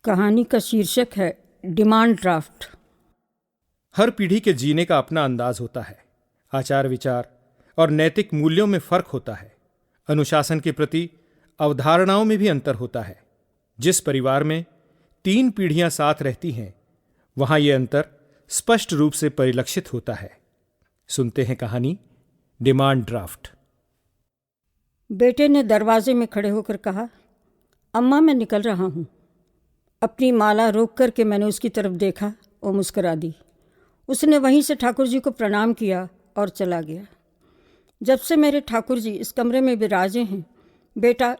कहानी का शीर्षक है डिमांड ड्राफ्ट। हर पीढ़ी के जीने का अपना अंदाज होता है। आचार विचार और नैतिक मूल्यों में फर्क होता है। अनुशासन के प्रति अवधारणाओं में भी अंतर होता है। जिस परिवार में 3 पीढ़ियां साथ रहती हैं, वहां यह अंतर स्पष्ट रूप से परिलक्षित होता है। सुनते हैं कहानी डिमांड ड्राफ्ट। बेटे ने दरवाजे में खड़े होकर कहा, अम्मा मैं निकल रहा हूँ। अपनी माला रोक करके मैंने उसकी तरफ देखा और मुस्करा दी। उसने वहीं से ठाकुर जी को प्रणाम किया और चला गया। जब से मेरे ठाकुर जी इस कमरे में विराजे हैं, बेटा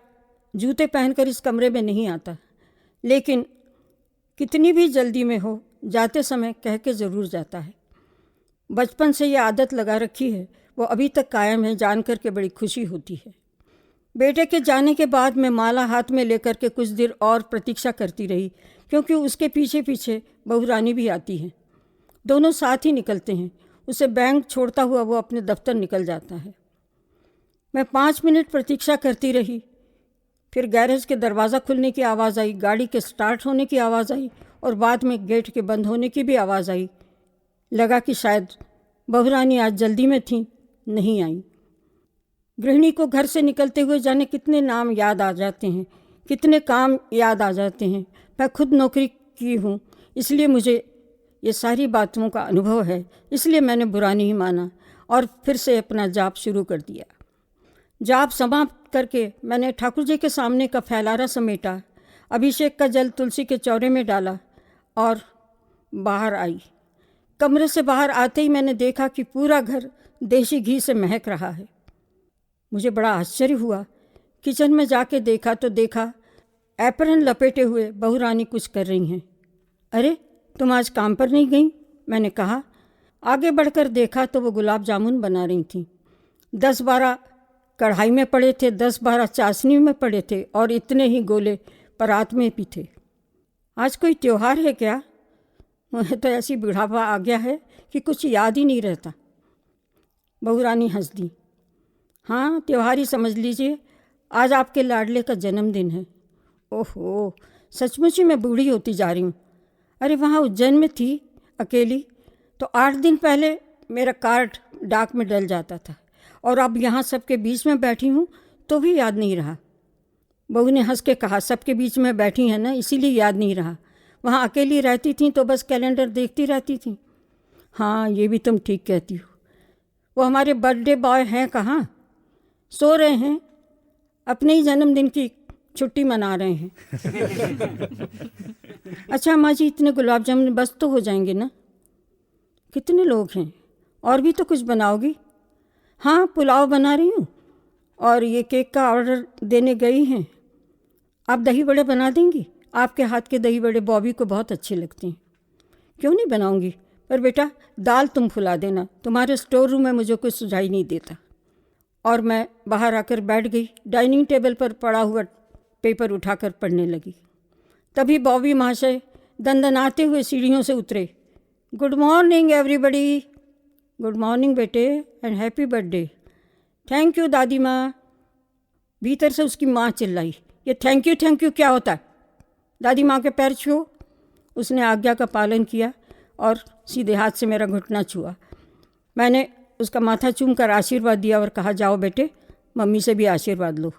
जूते पहनकर इस कमरे में नहीं आता, लेकिन कितनी भी जल्दी में हो जाते समय कह के ज़रूर जाता है। बचपन से ये आदत लगा रखी है, वो अभी तक कायम है, जान कर के बड़ी खुशी होती है। बेटे के जाने के बाद मैं माला हाथ में लेकर के कुछ देर और प्रतीक्षा करती रही, क्योंकि उसके पीछे पीछे बहू रानी भी आती है। दोनों साथ ही निकलते हैं। उसे बैंक छोड़ता हुआ वो अपने दफ्तर निकल जाता है। मैं 5 मिनट प्रतीक्षा करती रही। फिर गैरेज के दरवाज़ा खुलने की आवाज़ आई, गाड़ी के स्टार्ट होने की आवाज़ आई और बाद में गेट के बंद होने की भी आवाज़ आई। लगा कि शायद बहू रानी आज जल्दी में थी, नहीं आई। गृहिणी को घर से निकलते हुए जाने कितने नाम याद आ जाते हैं, कितने काम याद आ जाते हैं। मैं खुद नौकरी की हूँ, इसलिए मुझे ये सारी बातों का अनुभव है। इसलिए मैंने बुरा नहीं माना और फिर से अपना जाप शुरू कर दिया। जाप समाप्त करके मैंने ठाकुर जी के सामने का फैलारा समेटा, अभिषेक का जल तुलसी के चौरे में डाला और बाहर आई। कमरे से बाहर आते ही मैंने देखा कि पूरा घर देसी घी से महक रहा है। मुझे बड़ा आश्चर्य हुआ। किचन में जाके देखा तो देखा एप्रन लपेटे हुए बहू रानी कुछ कर रही हैं। अरे तुम आज काम पर नहीं गई? मैंने कहा। आगे बढ़कर देखा तो वो गुलाब जामुन बना रही थीं। 10-12 कढ़ाई में पड़े थे, 10-12 चाशनी में पड़े थे और इतने ही गोले परात में भी थे। आज कोई त्योहार है क्या? मुझे तो ऐसी बुढ़ापा आ गया है कि कुछ याद ही नहीं रहता। बहू रानी हंस दी। हाँ, त्योहार ही समझ लीजिए। आज आपके लाडले का जन्मदिन है। ओहो, सचमुच ही मैं बूढ़ी होती जा रही हूँ। अरे वहाँ उज्जैन में थी अकेली तो 8 दिन पहले मेरा कार्ड डाक में डल जाता था, और अब यहाँ सबके बीच में बैठी हूँ तो भी याद नहीं रहा। बहू ने हंस के कहा, सबके बीच में बैठी हैं ना, इसीलिए याद नहीं रहा। वहाँ अकेली रहती थी तो बस कैलेंडर देखती रहती थी। हाँ, ये भी तुम ठीक कहती हो। वो हमारे बर्थडे बॉय हैं कहाँ? सो रहे हैं, अपने ही जन्मदिन की छुट्टी मना रहे हैं। अच्छा अम्मा जी, इतने गुलाब जामुन बस तो हो जाएंगे ना? कितने लोग हैं? और भी तो कुछ बनाओगी? हाँ, पुलाव बना रही हूँ और ये केक का ऑर्डर देने गई हैं। आप दही बड़े बना देंगी? आपके हाथ के दही बड़े बॉबी को बहुत अच्छे लगते हैं। क्यों नहीं बनाऊंगी, पर बेटा दाल तुम फुला देना, तुम्हारे स्टोर रूम में मुझे कुछ सुझाई नहीं देता। और मैं बाहर आकर बैठ गई। डाइनिंग टेबल पर पड़ा हुआ पेपर उठाकर पढ़ने लगी। तभी बॉबी महाशय दंदनाते हुए सीढ़ियों से उतरे। Good morning everybody. Good morning बेटे and happy birthday. Thank you दादी माँ। भीतर से उसकी माँ चिल्लाई, ये थैंक यू क्या होता है? दादी माँ के पैर छुओ। उसने आज्ञा का पालन किया और सीधे हाथ से मेरा घुटना छुआ। मैंने उसका माथा चूम कर आशीर्वाद दिया और कहा, जाओ बेटे, मम्मी से भी आशीर्वाद लो।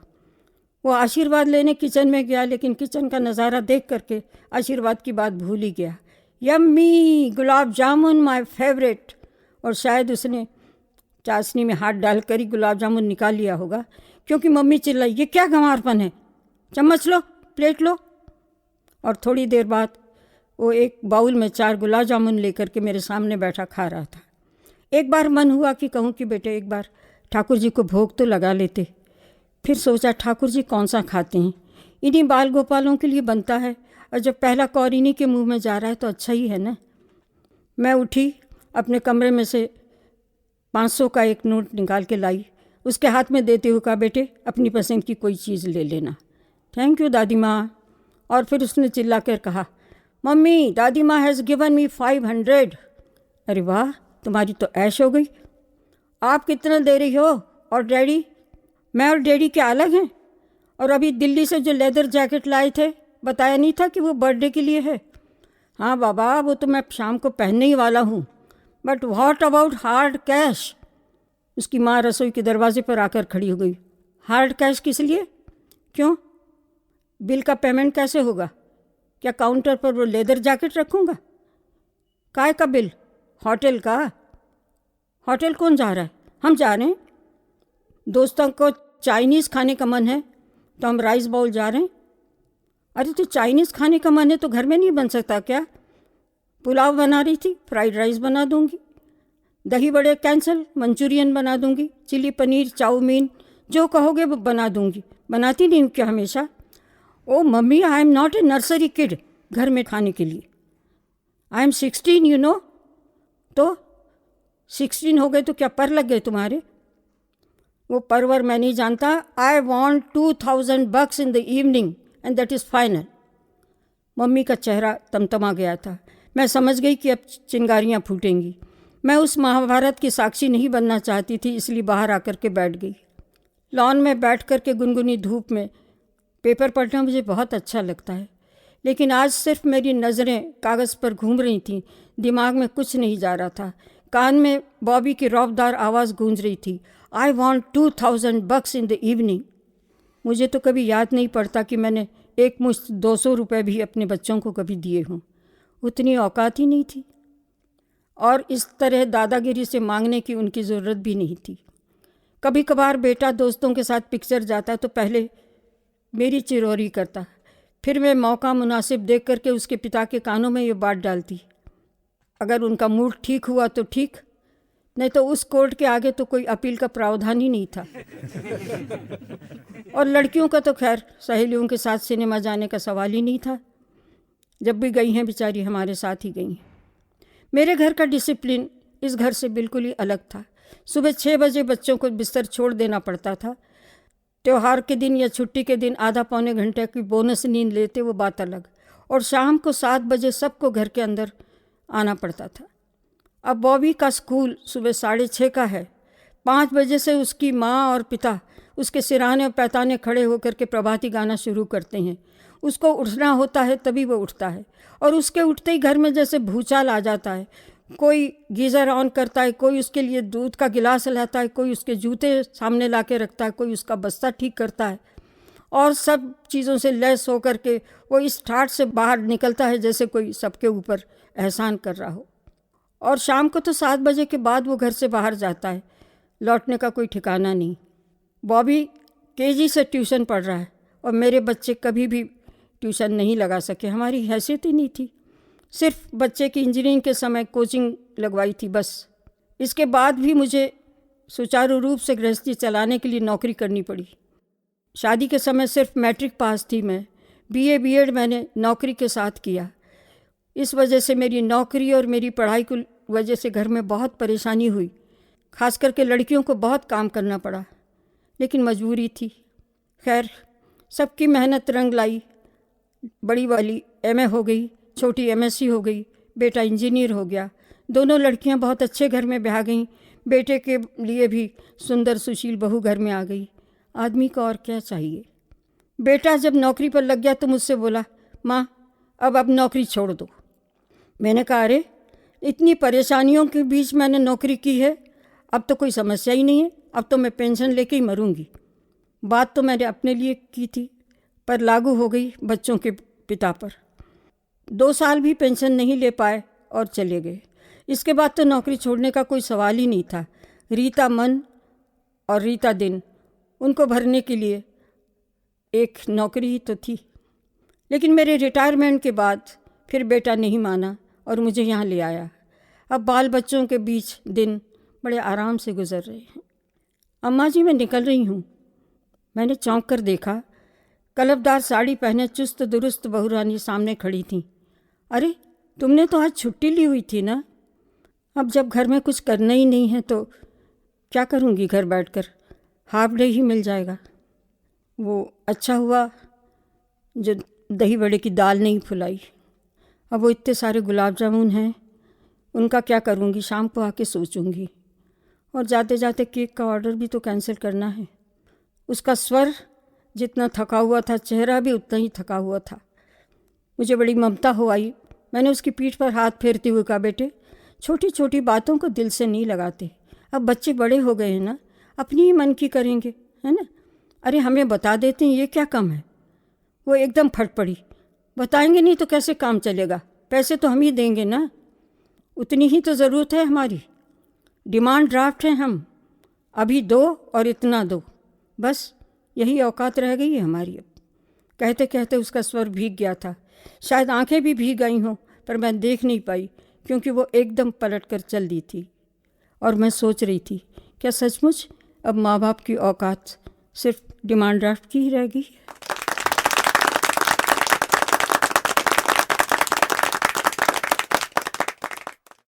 वो आशीर्वाद लेने किचन में गया, लेकिन किचन का नज़ारा देख करके आशीर्वाद की बात भूल ही गया। Yummy gulab jamun my favourite. और शायद उसने चाशनी में हाथ डालकर ही गुलाब जामुन निकाल लिया होगा, क्योंकि मम्मी चिल्लाई, ये क्या गंवारपन है, चम्मच लो, प्लेट लो। और थोड़ी देर बाद वो एक बाउल में 4 गुलाब जामुन लेकर के मेरे सामने बैठा खा रहा था। एक बार मन हुआ कि कहूँ कि बेटे एक बार ठाकुर जी को भोग तो लगा लेते। फिर सोचा ठाकुर जी कौन सा खाते हैं, इन्हीं बाल गोपालों के लिए बनता है, और जब पहला कौर इन्हीं के मुंह में जा रहा है तो अच्छा ही है ना। मैं उठी, अपने कमरे में से 500 का एक नोट निकाल के लाई, उसके हाथ में देते हुए कहा, बेटे अपनी पसंद की कोई चीज़ ले लेना। थैंक यू दादी माँ। और फिर उसने चिल्ला कर कहा, मम्मी दादी माँ हैज़ गिवन मी 500। अरे वाह, तुम्हारी तो ऐश हो गई। आप कितना दे रही हो? और डैडी? मैं और डैडी क्या अलग हैं? और अभी दिल्ली से जो लेदर जैकेट लाए थे बताया नहीं था कि वो बर्थडे के लिए है? हाँ बाबा, वो तो मैं शाम को पहनने ही वाला हूँ, but what about hard cash? उसकी माँ रसोई के दरवाजे पर आकर खड़ी हो गई। हार्ड कैश किस लिए? क्यों? बिल का पेमेंट कैसे होगा? क्या काउंटर पर वो लेदर जैकेट रखूँगा? काय का बिल? होटल का। होटल कौन जा रहा है? हम जा रहे हैं। दोस्तों को चाइनीज़ खाने का मन है तो हम राइस बाउल जा रहे हैं। अरे तो चाइनीज़ खाने का मन है तो घर में नहीं बन सकता क्या? पुलाव बना रही थी, फ्राइड राइस बना दूंगी। दही बड़े कैंसिल, मंचूरियन बना दूंगी। चिली पनीर, चाउमीन, जो कहोगे वो बना दूंगी। बनाती नहीं हूँ क्या हमेशा? Oh mummy, I am not a nursery kid घर में खाने के लिए। I am 16 you know. तो 16 हो गए तो क्या पर लग गए तुम्हारे? वो परवर मैं नहीं जानता। I want $2000 in the evening and that is final. Mummy का चेहरा तमतमा गया था। मैं समझ गई कि अब चिंगारियाँ फूटेंगी। मैं उस महाभारत की साक्षी नहीं बनना चाहती थी, इसलिए बाहर आकर के बैठ गई। लॉन में बैठ कर के गुनगुनी धूप में पेपर पढ़ना मुझे बहुत अच्छा लगता है, लेकिन आज सिर्फ मेरी नज़रें कागज़ पर घूम रही थीं, दिमाग में कुछ नहीं जा रहा था। कान में बॉबी की रौबदार आवाज़ गूंज रही थी, I want $2000 in the evening. मुझे तो कभी याद नहीं पड़ता कि मैंने एक मुश्त 200 रुपये भी अपने बच्चों को कभी दिए हों। उतनी औकात ही नहीं थी, और इस तरह दादागिरी से मांगने की उनकी ज़रूरत भी नहीं थी। कभी कभार बेटा दोस्तों के साथ पिक्चर जाता तो पहले मेरी चिरौरी करता, फिर मैं मौका मुनासिब देख करके उसके पिता के कानों में ये बात डालती। अगर उनका मूड ठीक हुआ तो ठीक, नहीं तो उस कोर्ट के आगे तो कोई अपील का प्रावधान ही नहीं था। और लड़कियों का तो खैर सहेलियों के साथ सिनेमा जाने का सवाल ही नहीं था। जब भी गई हैं बेचारी हमारे साथ ही गई हैं। मेरे घर का डिसिप्लिन इस घर से बिल्कुल ही अलग था। सुबह 6 बजे बच्चों को बिस्तर छोड़ देना पड़ता था। त्यौहार के दिन या छुट्टी के दिन आधा पौने घंटे की बोनस नींद लेते, वो बात अलग। और शाम को 7 बजे सबको घर के अंदर आना पड़ता था। अब बॉबी का स्कूल सुबह 6:30 का है। 5 बजे से उसकी माँ और पिता उसके सिराने और पैताने खड़े होकर के प्रभाती गाना शुरू करते हैं। उसको उठना होता है तभी वो उठता है, और उसके उठते ही घर में जैसे भूचाल आ जाता है। कोई गीज़र ऑन करता है, कोई उसके लिए दूध का गिलास लाता है, कोई उसके जूते सामने ला के रखता है, कोई उसका बस्ता ठीक करता है, और सब चीज़ों से लैस होकर के वो इस ठाठ से बाहर निकलता है जैसे कोई सबके ऊपर एहसान कर रहा हो। और शाम को तो 7 बजे के बाद वो घर से बाहर जाता है, लौटने का कोई ठिकाना नहीं। बॉबी केजी से ट्यूशन पढ़ रहा है, और मेरे बच्चे कभी भी ट्यूशन नहीं लगा सके। हमारी हैसियत ही नहीं थी। सिर्फ बच्चे की इंजीनियरिंग के समय कोचिंग लगवाई थी बस। इसके बाद भी मुझे सुचारू रूप से गृहस्थी चलाने के लिए नौकरी करनी पड़ी। शादी के समय सिर्फ मैट्रिक पास थी मैं। बीए बीएड मैंने नौकरी के साथ किया। इस वजह से मेरी नौकरी और मेरी पढ़ाई की वजह से घर में बहुत परेशानी हुई। खास करके लड़कियों को बहुत काम करना पड़ा, लेकिन मजबूरी थी। खैर, सबकी मेहनत रंग लाई। बड़ी वाली एमए हो गई, छोटी एमएससी हो गई, बेटा इंजीनियर हो गया। दोनों लड़कियां बहुत अच्छे घर में ब्याह गईं। बेटे के लिए भी सुंदर सुशील बहू घर में आ गई। आदमी को और क्या चाहिए। बेटा जब नौकरी पर लग गया तो मुझसे बोला, माँ अब नौकरी छोड़ दो। मैंने कहा, अरे इतनी परेशानियों के बीच मैंने नौकरी की है, अब तो कोई समस्या ही नहीं है, अब तो मैं पेंशन लेके ही मरूंगी। बात तो मैंने अपने लिए की थी, पर लागू हो गई बच्चों के पिता पर। 2 साल भी पेंशन नहीं ले पाए और चले गए। इसके बाद तो नौकरी छोड़ने का कोई सवाल ही नहीं था। रीता मन और रीता दिन, उनको भरने के लिए एक नौकरी ही तो थी। लेकिन मेरे रिटायरमेंट के बाद फिर बेटा नहीं माना और मुझे यहाँ ले आया। अब बाल बच्चों के बीच दिन बड़े आराम से गुजर रहे हैं। अम्मा जी, मैं निकल रही हूँ। मैंने चौंक कर देखा। कलफदार साड़ी पहने चुस्त दुरुस्त बहुरानी सामने खड़ी थी। अरे, तुमने तो आज छुट्टी ली हुई थी ना? अब जब घर में कुछ करना ही नहीं है तो क्या करूँगी घर बैठकर? हाफ डे ही मिल जाएगा। वो अच्छा हुआ जो दही बड़े की दाल नहीं फुलाई। अब वो इतने सारे गुलाब जामुन हैं, उनका क्या करूँगी? शाम को आके सोचूंगी। और जाते जाते केक का ऑर्डर भी तो कैंसिल करना है। उसका स्वर जितना थका हुआ था, चेहरा भी उतना ही थका हुआ था। मुझे बड़ी ममता हो आई। मैंने उसकी पीठ पर हाथ फेरते हुए कहा, बेटे छोटी छोटी बातों को दिल से नहीं लगाते। अब बच्चे बड़े हो गए हैं ना, अपनी ही मन की करेंगे, है ना। अरे हमें बता देते हैं, ये क्या कम है। वो एकदम फट पड़ी, बताएंगे नहीं तो कैसे काम चलेगा, पैसे तो हम ही देंगे ना, उतनी ही तो ज़रूरत है हमारी। डिमांड ड्राफ्ट हैं हम, अभी दो और इतना दो, बस यही औकात रह गई है हमारी अब। कहते कहते उसका स्वर भीग गया था, शायद आंखें भी भीग गई हों, पर मैं देख नहीं पाई क्योंकि वो एकदम पलट कर चल दी थी। और मैं सोच रही थी, क्या सचमुच अब माँ बाप की औकात सिर्फ डिमांड ड्राफ्ट की ही रह गई है।